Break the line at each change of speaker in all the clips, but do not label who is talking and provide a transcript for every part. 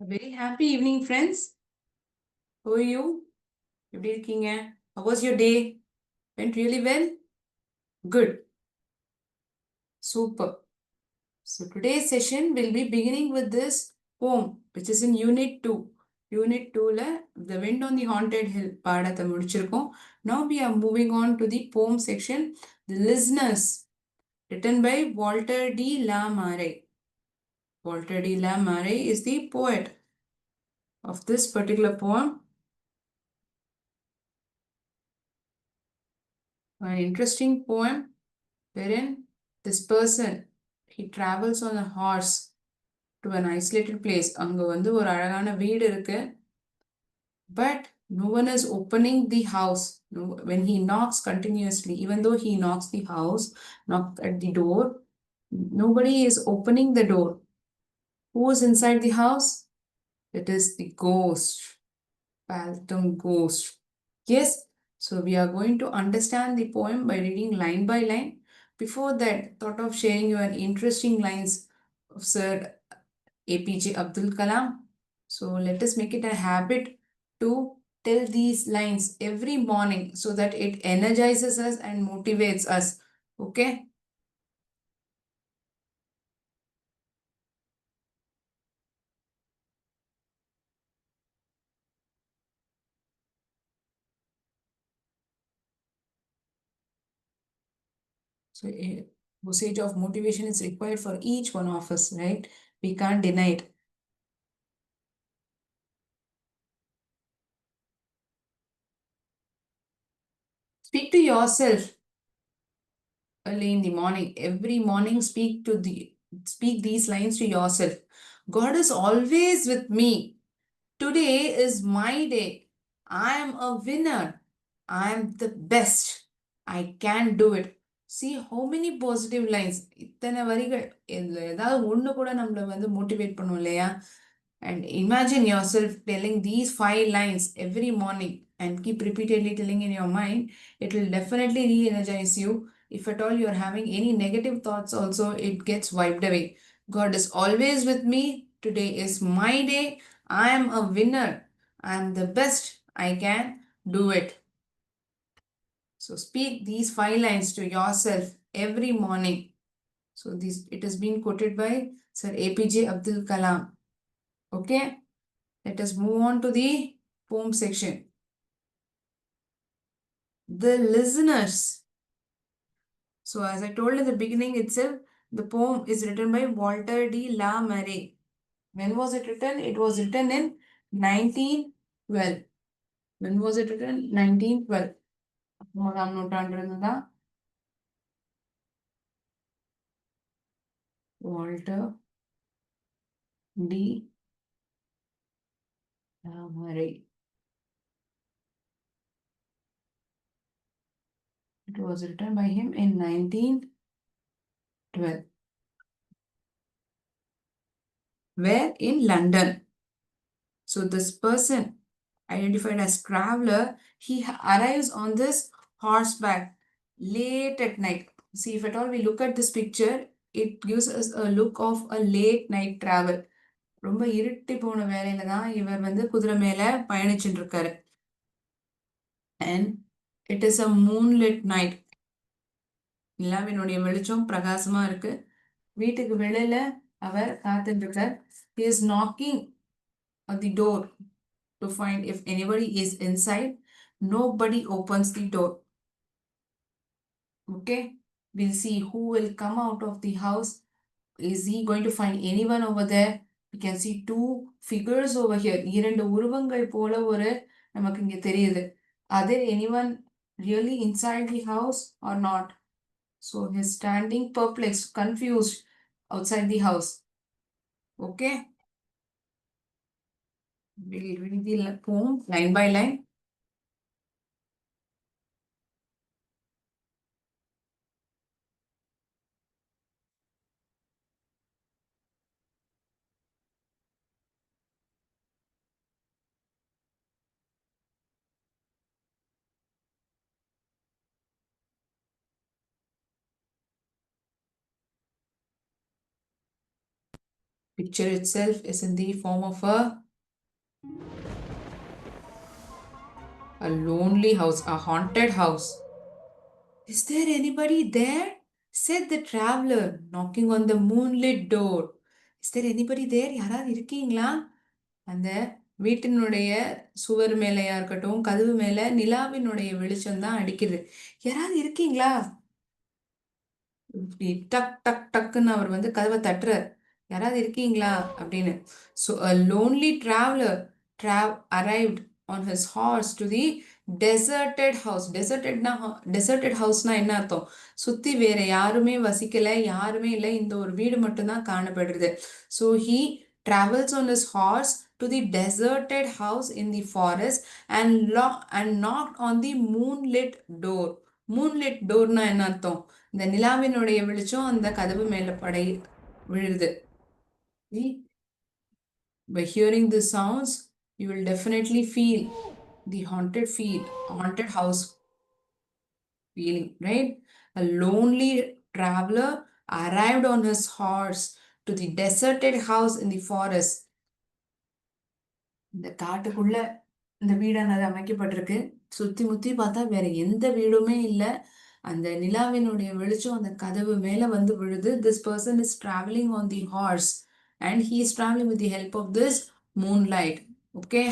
A very happy evening, friends. How are you? எப்படி இருக்கீங்க? How was your day? Went really well? Good. Super. So today's session will be beginning with this poem, which is in Unit 2. Unit 2ல The Wind on the Haunted Hill பாடத்தை முடிச்சிருக்கோம். Now we are moving on to the poem section, The Listeners, written by Walter D. La Mare. Walter D. La Mare is the poet of this particular poem. An interesting poem wherein this person he travels on a horse to an isolated place. அங்க வந்து ஒரு அழகான வீடு இருக்கு. But no one is opening the house. No, when he knocks continuously, even though he knocks the house, knock at the door, nobody is opening the door. Who is inside the house? It is the ghost. Phantom ghost. Yes, so we are going to understand the poem by reading line by line. Before that, thought of sharing you an interesting lines of Sir APJ Abdul Kalam. So let us make it a habit to tell these lines every morning so that it energizes us and motivates us. Okay? So a dosage of motivation is required for each one of us, right? We can't deny it. Speak to yourself early in the morning. Every morning, speak these lines to yourself. God is always with me. Today is my day. I am a winner. I am the best. I can do it. See how many positive lines. இத்தனை வரிகள் இதுல ஏதாவது ஒண்ணு கூட நம்மள வந்து motivate பண்ணும் இல்லையா? And imagine yourself telling these 5 lines every morning and keep repeatedly telling in your mind. It will definitely re-energize you. If at all you're having any negative thoughts also, it gets wiped away. God is always with me. Today is my day. I am a winner. I am the best. I can do it. So speak these 5 lines to yourself every morning. So this it has been quoted by Sir APJ Abdul Kalam. Okay, let us move on to the poem section. The listeners. So as I told in the beginning itself, the poem is written by Walter D. La Mare. When was it written? It was written in 1912. When was it written? 1912. மூன்றாம் நூற்றாண்டிலிருந்துதான் Walter D லாமரை. It was written by him in 1912. Where? In London. So this person, identified as traveler, he arrives on this horseback late at night. See, if at all we look at this picture, it gives us a look of a late night travel. ரொம்ப இருட்டி போன வேலையில தான் இவர் வந்து குதிரை மேல பயணிச்சுட்டு இருக்காரு. And it is a moonlit night. நிலாவினுடைய வெளிச்சம் பிரகாசமா இருக்கு. வீட்டுக்கு வெளியில அவர் காத்துட்டு இருக்கார். He is knocking on the door to find if anybody is inside. Nobody opens the door. Okay, we'll see who will come out of the house. Is he going to find anyone over there? We can see 2 figures over here. இரண்டு உருவங்கள் போல ஒரு நமக்கு இங்க தெரியுது. Are there anyone really inside the house or not? So he's standing perplexed, confused outside the house. Okay, we'll read the poem line by line. Picture itself is in the form of a lonely house, a haunted house. Is there anybody there? Said the traveler, knocking on the moonlit door. Is there anybody there? யாராவது இருக்கீங்களா? அந்த வீட்டினுடைய சுவர் மேலையா இருக்கட்டும், கதவு மேல நிலாவினுடைய வெளிச்சம் தான் அடிக்குது. யாராவது இருக்கீங்களா? இப்படி டக் டக் டக்குன்னு அவர் வந்து கதவை தட்டுறார். யாராவது இருக்கீங்களா அப்படின்னு. So a lonely traveler arrived on his horse to the deserted house. deserted houseனா என்ன அர்த்தம்? சுத்தி வேற யாருமே வசிக்கல, யாருமே இல்லை, இந்த ஒரு வீடு மட்டும்தான் காணப்படுறது. So he travels on his horse to the deserted house in the forest and knocked on the moonlit door. moonlit doorனா என்ன அர்த்தம்? இந்த நிலாவினுடைய வெளிச்சம் அந்த கதவு மேல விழுது. By hearing the sounds, you will definitely feel the haunted house feeling, right? A lonely traveler arrived on his horse to the deserted house in the forest. இந்த காட்டுக்குள்ள இந்த வீடானது அமைக்கப்பட்டிருக்கு. சுத்தி முத்தி பார்த்தா வேற எந்த வீடுமே இல்ல. அந்த நிலாவினுடைய வெளிச்சம் அந்த கதவு மேல வந்து விழுது. This person is traveling on the horse and he is traveling with the help of this moonlight. Okay.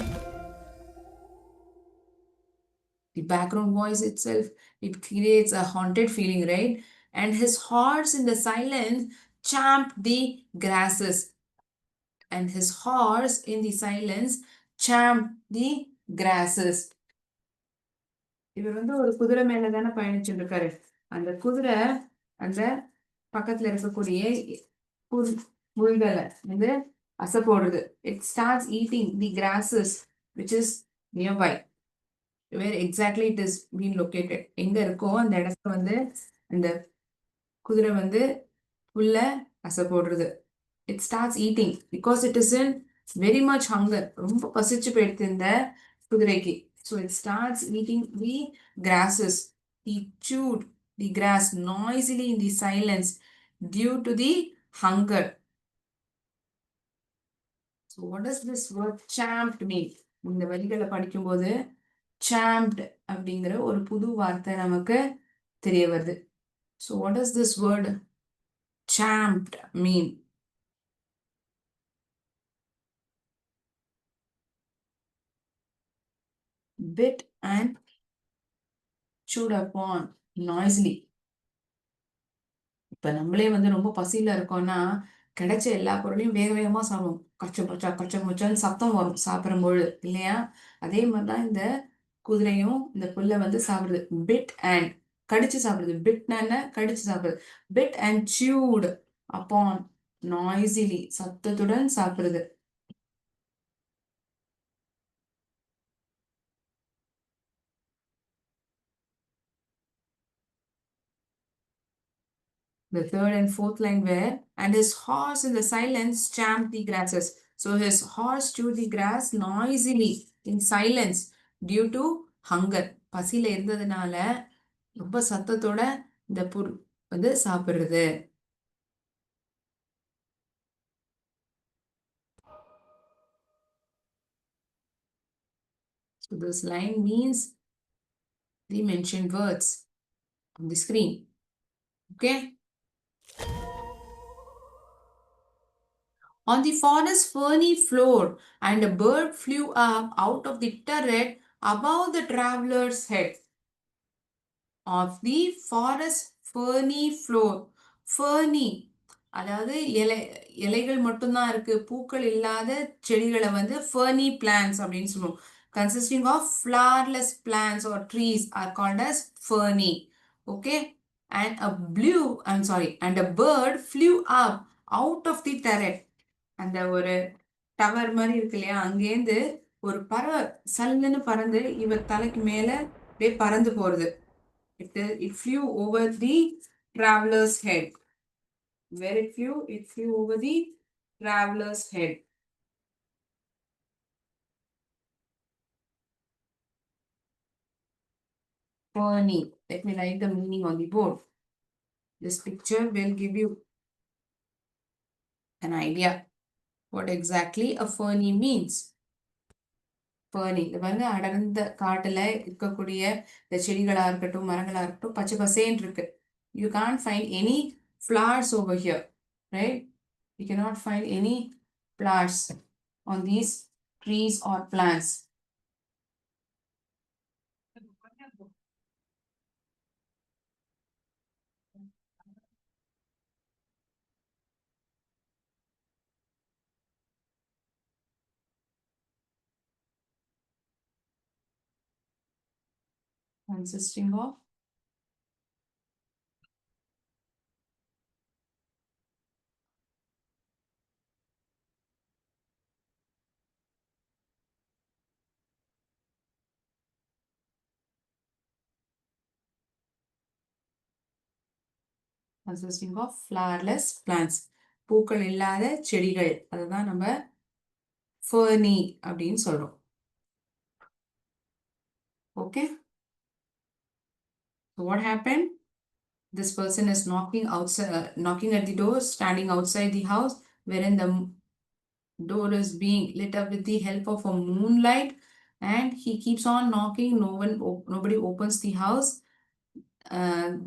The background voice itself, it creates a haunted feeling, right? And his horse in the silence champed the grasses. And his horse in the silence champed the grasses. இவர் வந்து ஒரு குதிரை மேல தானே பயணிச்சுட்டு இருக்காரு. அந்த குதிரை அந்த பக்கத்துல இருக்கக்கூடிய புல்களை வந்து அசை போடுது. It starts eating the grasses which is nearby. Where exactly it is being located. எங்க இருக்கோ அந்த இடத்துல வந்து அந்த குதிரை வந்து புல்ல அசை போடுறது. It starts eating because it is in very much hunger. ரொம்ப பசிச்சு போயிடுது இந்த குதிரைக்கு. So it starts eating the grasses. He chewed the grass noisily in the silence due to the hunger. So what does this word champed mean? இந்த வரிகளை படிக்கும்போது champed அப்படிங்கிற ஒரு புது வார்த்தை நமக்கு தெரிய வருது. So what does this word champed mean? Bit and chewed upon noisily. இப்ப நம்மளே வந்து ரொம்ப பசியில இருக்கோம்னா கிடைச்ச எல்லா பொருளையும் வேக வேகமா சாப்பிடுவோம். கச்ச முச்சான்னு சத்தம் வரும் சாப்பிடும்பொழுது, இல்லையா? அதே மாதிரிதான் இந்த குதிரையும் இந்த புல்லை வந்து சாப்பிடுது. பிட் அண்ட் கடிச்சு சாப்பிடுது. பிட்னா கடிச்சு சாப்பிடுது. பிட் அண்ட் சியூட் அப்பான் நாய்ஸிலி சத்தத்துடன் சாப்பிடுது. The third and fourth line were, and his horse in the silence champed the grasses. So his horse chewed the grass noisily in silence due to hunger. பசியில இருந்ததுனால ரொம்ப சத்தத்தோட இந்த புல் வந்து சாப்பிடுறது. So this line means the mentioned words on the screen. Okay. On the forest ferny floor, and a bird flew up out of the turret above the traveler's head. Of the forest ferny floor. Ferny அதாவது இலைகள் மட்டும்தான் இருக்கு, பூக்கள் இல்லாத செடிகளை வந்து ferny plants அப்படின்னு சொல்லுவோம். Consisting of flowerless plants or trees are called as ferny. Okay. And a bird flew up out of the turret. அந்த ஒரு டவர் மாதிரி இருக்கு இல்லையா, அங்கேருந்து ஒரு பறவை சல்லுன்னு பறந்து இவர் தலைக்கு மேல அப்படியே பறந்து போறது. It flew over the traveler's head. Where it flew over the traveler's head. Ferny. Let me write the meaning on the board. This picture will give you an idea. what exactly a ferny means. Ferny, இது வந்து அடர்ந்த காட்டுல இருக்கக்கூடிய இந்த செடிகளா இருக்கட்டும் மரங்களா இருக்கட்டும் பச்சை பசேன்னு இருக்கு. You can't find any flowers over here, right? You cannot find any flowers on these trees or plants. Consisting of flowerless plants. பூக்கள் இல்லாத செடிகள். அதுதான் நம்ம ferny அப்படின்னு சொல்றோம். Okay? So what happened? This person is knocking outside, knocking at the door, standing outside the house, wherein the door is being lit up with the help of a moonlight, and he keeps on knocking. Nobody opens the house.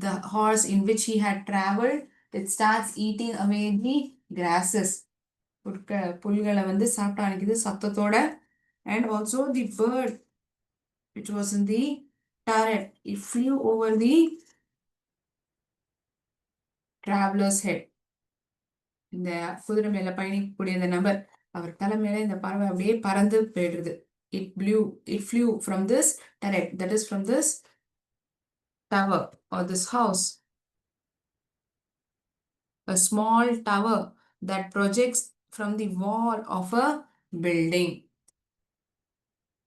The horse in which he had traveled, it starts eating away the grasses. புல்களை வந்து சாப்பிட்டு அணைக்குது சத்தத்தோட. And also the bird which was in the turret, it flew over the traveler's head. இந்த குதிரை மேல பயணிக்கக்கூடிய இந்த நபர் அவர் தலை மேல இந்த பறவை அப்படியே பறந்து போயிடுது. It flew from this turret, that is from this tower or this house. A small tower that projects from the wall of a building.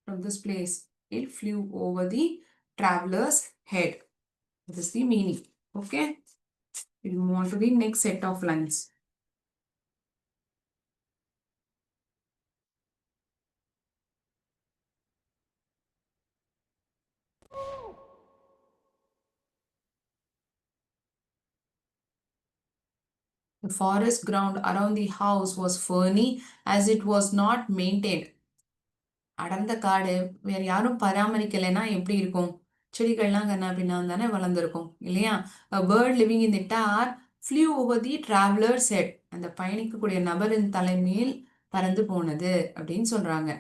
From this place, it flew over the traveler's head. That is the meaning. Okay? We'll move on to the next set of lines. The forest ground around the house was ferny as it was not maintained. அடர்ந்த காடு வேற யாரும் பராமரிக்கலைன்னா எப்படி இருக்கும்? செடிகள்லாம் கண்ணா பின்னான்னு தானே வளர்ந்துருக்கும் இல்லையா? A bird living in the tower flew over the traveler's head. அந்த பயணிக்கக்கூடிய நபரின் தலைமையில் பறந்து போனது அப்படின்னு சொல்றாங்க.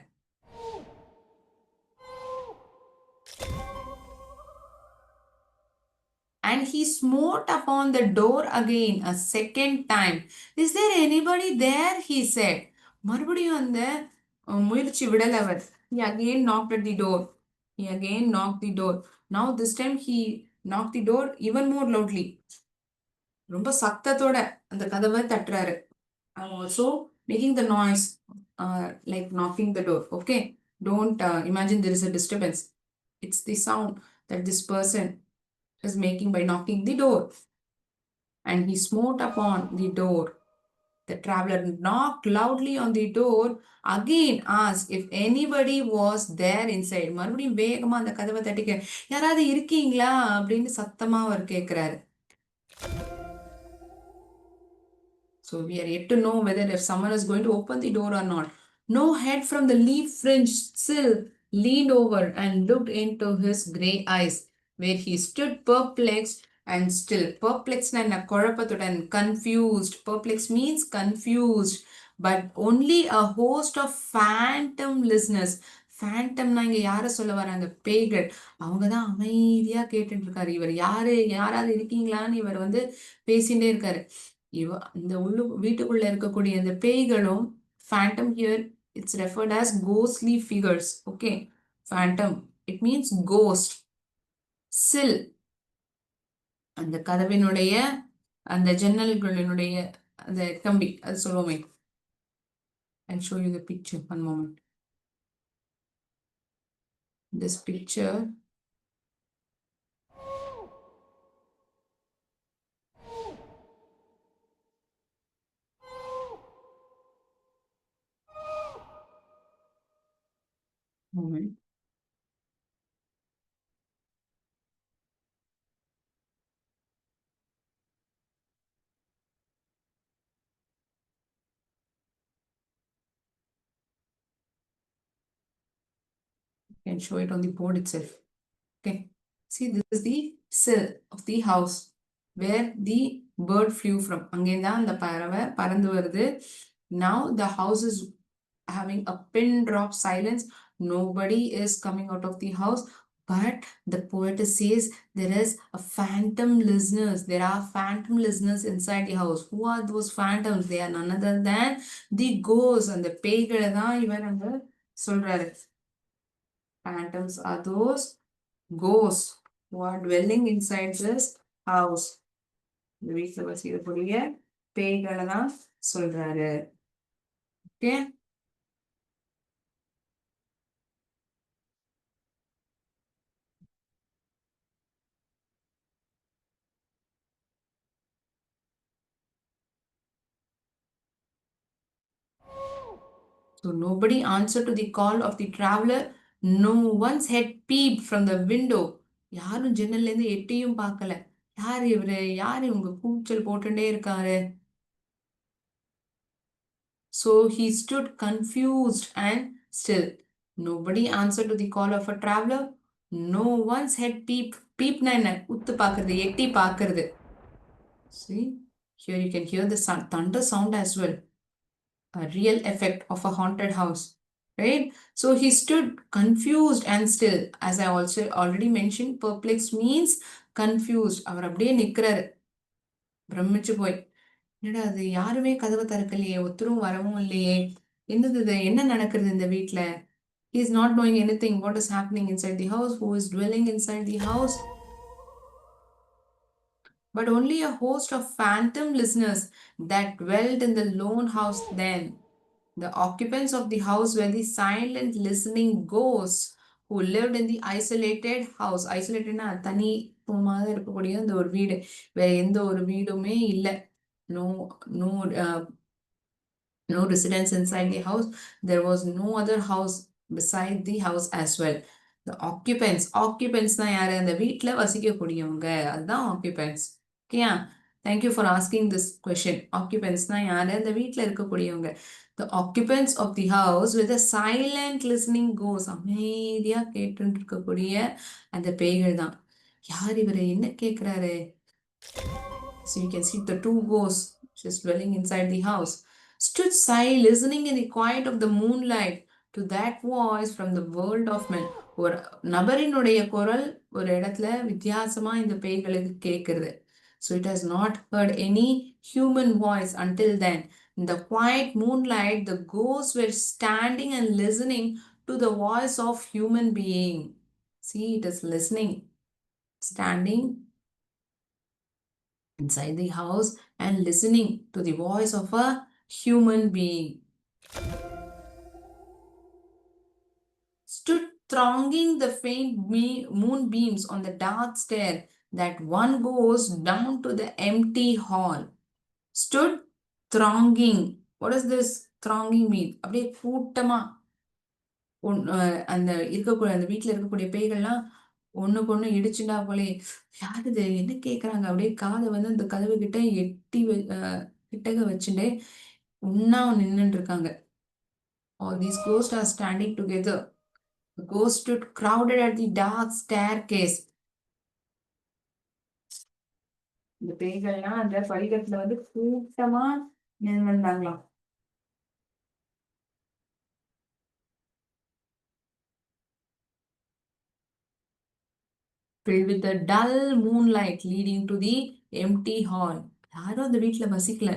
And he smote upon the door again a second time. Is there anybody there? He said. மறுபடியும் அந்த முயற்சி விடல அவர். He again knocked at the door. He again knocked the door. Now this time he knocked the door even more loudly. ரொம்ப சத்தத்தோட அந்த கதவை தட்டுறாரு. I'm also making the noise like knocking the door. Okay? Don't imagine there is a disturbance. It's the sound that this person is making by knocking the door. And he smote upon the door. The traveler knocked loudly on the door, again asked if anybody was there inside. மறுபடியும் வேகமா அந்த கதவை தட்டிக்க யாராவது இருக்கீங்களா அப்படின்னு சத்தமா அவர் கேட்கிறாரு. So we are yet to know whether if someone is going to open the door or not. No head from the leaf-fringed sill leaned over and looked into his grey eyes, where he stood perplexed and still. Perplexed and குழப்பத்துடன், confused. Perplexed means confused. But only a host of phantom listeners. Phantomனா இங்க யார சொல்ல வராங்க? பேய்கள். அவங்க தான் அமைதியா கேட்டுட்டு இருக்காரு. இவர் யாராவது இருக்கீங்களான்னு இவர் வந்து பேசிட்டே இருக்காரு. இந்த வீட்டுக்குள்ள இருக்கக்கூடிய இந்த பேய்களும் phantom here it's referred as ghostly figures. Okay, phantom it means ghost. Sill அந்த கதவினுடைய அந்த ஜன்னல்களினுடைய அந்த கம்பி அது சொல்லுவோமே. I'll show you the picture one moment. This picture moment. can show it on the board itself. Okay. See, this is the sill of the house where the bird flew from. அங்கேதான் அந்த பறவை பறந்து வருது. Now the house is having a pin drop silence. Nobody is coming out of the house. But the poet says there is a phantom listeners. There are phantom listeners inside the house. Who are those phantoms? They are none other than the ghosts. And the பேய்களை தான் இவர் அங்க சொல்றாரு. Phantoms are those ghosts who are dwelling inside this house. இந்த வீட்டில் வசிக்கக்கூடிய பேய்களை தான் சொல்றாரு. Okay. So nobody answered to the call of the traveler. No one's head peeped from the window. யாரும் ஜன்னல்ல இருந்து எட்டியும் பார்க்கல. யார் இவரு? யார் இவங்க கூச்சல் போட்டுட்டே இருக்காரு? So he stood confused and still. Nobody answered to the call of a traveler. No one's head peeped. Peepna என்ன? உத்து பார்க்கிறது, எட்டி பார்க்கிறது. See, here you can hear the thunder sound as well. A real effect of a haunted house, right? So he stood confused and still. As I also already mentioned, perplexed means confused. அவர் அப்படியே நிக்கிறாரு பிரமிச்சு போய். என்னடா அது, யாருமே கதவை திறக்கலையே, ஒருத்தரும் வரவும் இல்லையே, என்னது இது, என்ன நடக்கிறது இந்த வீட்ல? He is not knowing anything what is happening inside the house, who is dwelling inside the house. But only a host of phantom listeners that dwelt in the lone house then. The occupants of the house were the silent listening ghosts who lived in the isolated house. Isolated தனித்துவமாக இருக்கக்கூடிய அந்த ஒரு வீடு, வேற எந்த ஒரு வீடுமே இல்லை. No, no, no residents inside the house. There was no other house beside the house as well. The occupants தான் யாரு? அந்த வீட்டில் வசிக்கக்கூடியவங்க, அதுதான் occupants. ஓகேயா? Thank you for asking this question. Occupants தான் யாரு? அந்த வீட்டில் இருக்கக்கூடியவங்க. The occupants of the house with a silent listening ghost. அமைதியா கேட்டு இருக்கக்கூடிய அந்த பேய்கள் தான். யார் இவரு? என்ன கேட்கிறாரு? So you can see the two ghosts just dwelling inside the house. Stood silent, listening in the quiet of the moonlight to that voice from the world of men. ஒரு நபரினுடைய குரல் ஒரு இடத்துல வித்தியாசமா இந்த பேய்களுக்கு கேட்கிறது. So it has not heard any human voice until then. In the quiet moonlight, the ghosts were standing and listening to the voice of human being. See, it is listening, standing inside the house and listening to the voice of a human being. Stood thronging the faint moonbeams on the dark stair that one goes down to the empty hall. Stood thronging. What does this thronging mean? அப்படியே கூட்டமா அந்த இருக்கக்கூடிய அந்த வீட்டில் இருக்கக்கூடிய பேய்கள்லாம் ஒண்ணுக்கு ஒண்ணு இடிச்சுண்டா போலே, யாரு இது, என்ன கேட்கறாங்க, அப்படியே காதை வந்து அந்த கதவு கிட்ட எட்டி கிட்டக வச்சுட்டே ஒன்னா நின்னுட்டு இருக்காங்க. All these ghosts are standing together. The ghosts stood crowded at the dark staircase. இந்த பேய்கள்லாம் அந்த படிக்கட்டுல வந்து கூட்டமா நின்னுட்டாங்களாம். Filled with the dull moonlight leading to the empty hall. யாரும் அந்த வீட்ல வசிக்கல.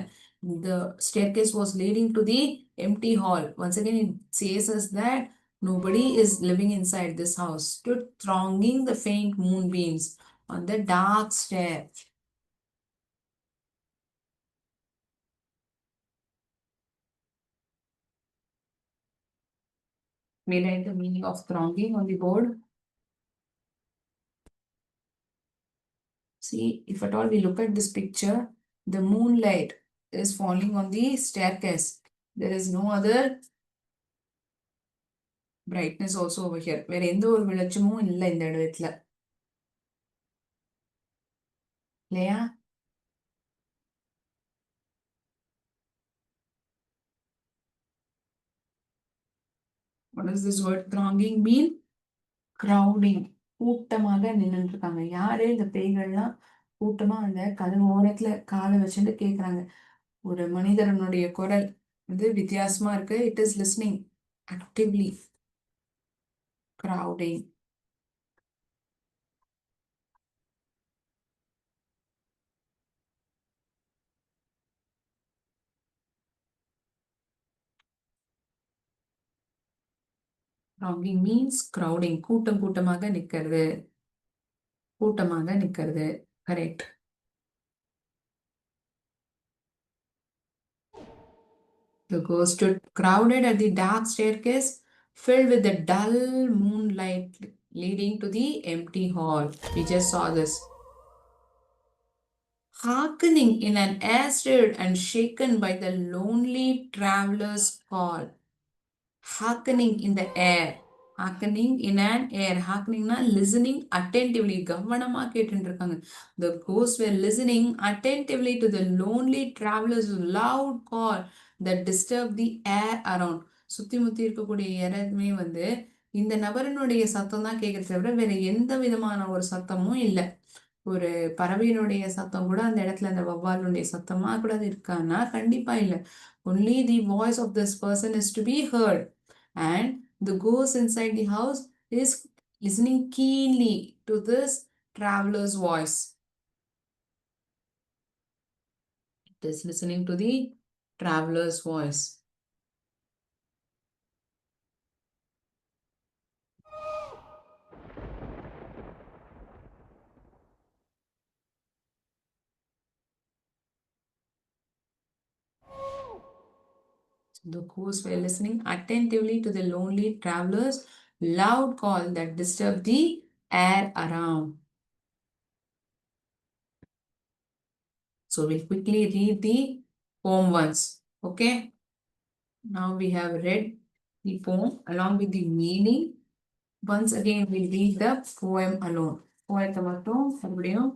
The staircase was leading to the empty hall. Once again, it says us that nobody is living inside this house. Stood thronging the faint moonbeams on the dark stair. We write the meaning of thronging on the board. See, if at all we look at this picture, the moonlight is falling on the staircase. There is no other brightness also over here. வேற எந்த ஒரு வெளிச்சமும் இல்லை இந்த இடத்துல, இல்லையா? What does this word thronging mean? crowding. கூட்டமாக நின்னுட்டு இருக்காங்க. யாரு இந்த பேய்கள்லாம் கூட்டமா அந்த கதவு ஓரத்துல கால வச்சுட்டு கேக்குறாங்க. ஒரு மனிதனுடைய குரல் வந்து வித்தியாசமா இருக்கு. It is listening actively. Crowding. Crowding means crowding. கூட்டம் கூட்டமாக நிக்கிறது. கூட்டமாக நிக்கிறது. Correct. The ghost stood crowded at the dark staircase, filled with the dull moonlight leading to the empty hall. We just saw this. Hearkening in an air stirred and shaken by the lonely traveler's call. Hearkening in the air. Hearkening in an air. Hearkeningனா listening attentively. கவனமா கேட்டுட்டு இருக்காங்க. The ghosts were listening attentively to the lonely traveler's loud call that disturbed the air around. சுத்தி முத்தி இருக்கக்கூடிய யாருமே வந்து இந்த நபரினுடைய சத்தம் தான் கேட்கறத விட வேற எந்த விதமான ஒரு சத்தமும் இல்லை. ஒரு பறவையினுடைய சத்தம் கூட அந்த இடத்துல அந்த வௌவாலுடைய சத்தமா கூட அது இருக்கான்னா கண்டிப்பா இல்லை. Only the voice of this person is to be heard. And the ghost inside the house is listening keenly to this traveler's voice. It is listening to the traveler's voice. The ghosts were listening attentively to the lonely traveler's loud call that disturbed the air around. So we'll quickly read the poem once. Okay. Now we have read the poem along with the meaning. Once again, we'll read the poem alone. Poem மட்டும் மறுபடியும்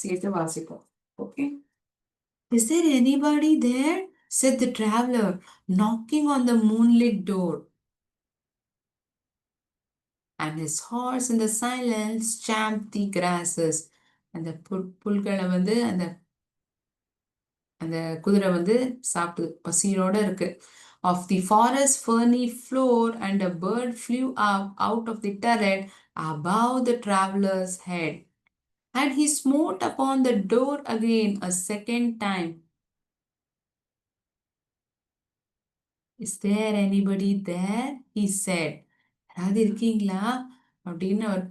சேர்த்து வாசிப்போம். Okay. Is there anybody there? Said the traveler, knocking on the moonlit door. And his horse in the silence champed the grasses. அந்த புல்களை வந்து அந்த அந்த குதிரை வந்து சாப்பிட்டு பசியோட இருக்கு. Of the forest ferny floor, and a bird flew up out of the turret above the traveler's head. And he smote upon the door again a second time. Is there anybody there? He said. யாராவது இருக்கீங்களா அப்படின்னு அவர்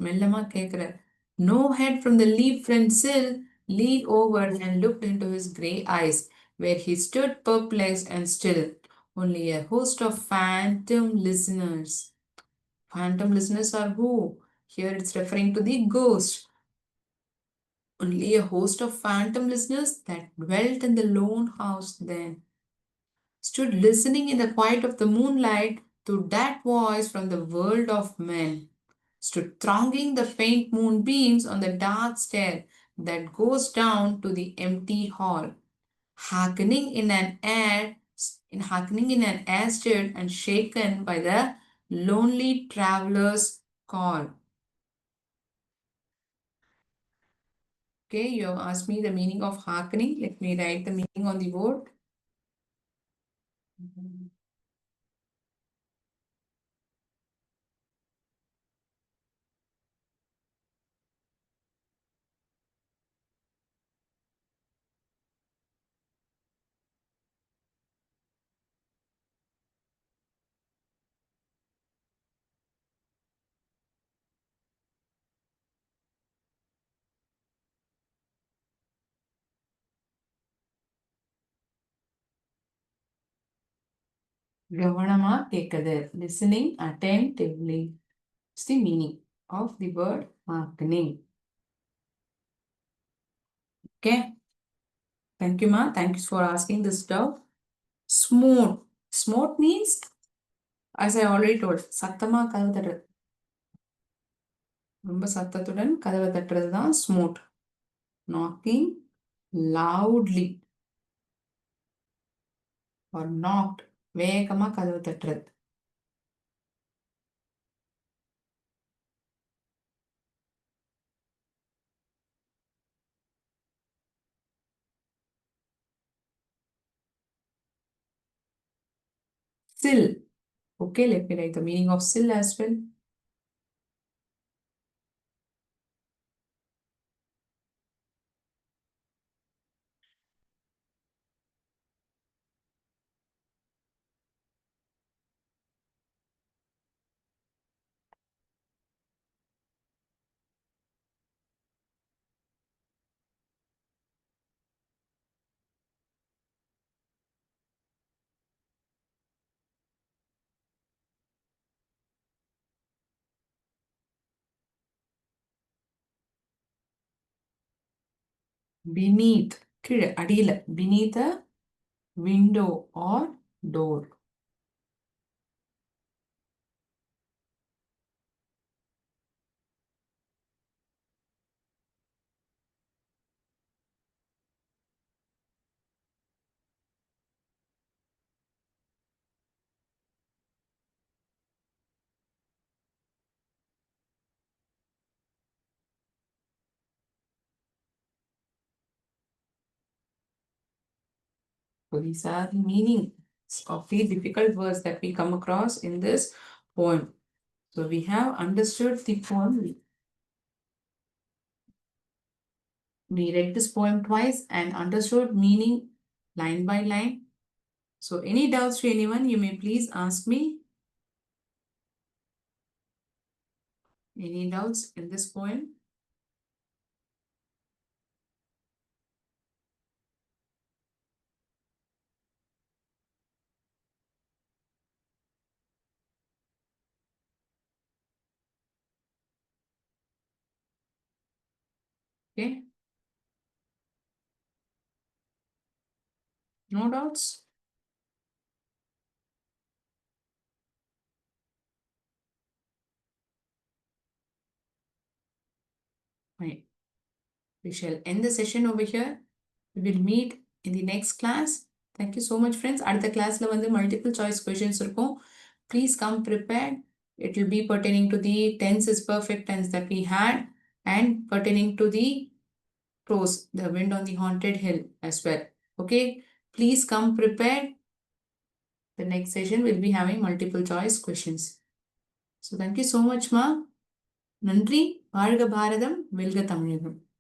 மெல்லமா கேட்கிறார். No head from the leaf-fringed sill leaned over and looked into his grey eyes, where he stood perplexed and still. Only a host of phantom listeners. Phantom listeners are who? Here it's referring to the ghost. Only a host of phantom listeners that dwelt in the lone house then stood listening in the quiet of the moonlight to that voice from the world of men, stood thronging the faint moonbeams on the dark stair that goes down to the empty hall, hearkening hearkening in an air stirred and shaken by the lonely traveler's call. Okay, you have asked me the meaning of hearkening. Let me write the meaning on the board. கவனமா கேக்குது. Listening attentively. It's the meaning of the word hearkening. Okay. Thank you, ma. Thank you for asking this stuff. Smote. Smote means, as I already told, சத்தமா கதவு தட்டுறது. ரொம்ப சத்தத்துடன் கதவை தட்டுறது தான் smote. Knocking loudly or knocked. வேகமா கதவு தட்டுறது. Sill. Okay, let me write the meaning of sill as well. Beneath. கீழே அடியில. Beneath a window or door. So these are the meanings of the difficult words that we come across in this poem. So we have understood the poem. We read this poem twice and understood meaning line by line. So any doubts to anyone, you may please ask me. Any doubts in this poem? Okay. No doubts? Fine. We shall end the session over here. We will meet in the next class. Thank you so much, friends. அடுத்த கிளாஸ்ல வந்து multiple choice questions இருக்கும். Please come prepared. It will be pertaining to the tense is perfect tense that we had and pertaining to the prose, the wind on the haunted hill as well. Okay. Please come prepared. The next session will be having multiple choice questions. So thank you so much, Ma. நன்றி. வாழ்க பாரதம், வெல்க தமிழகம்.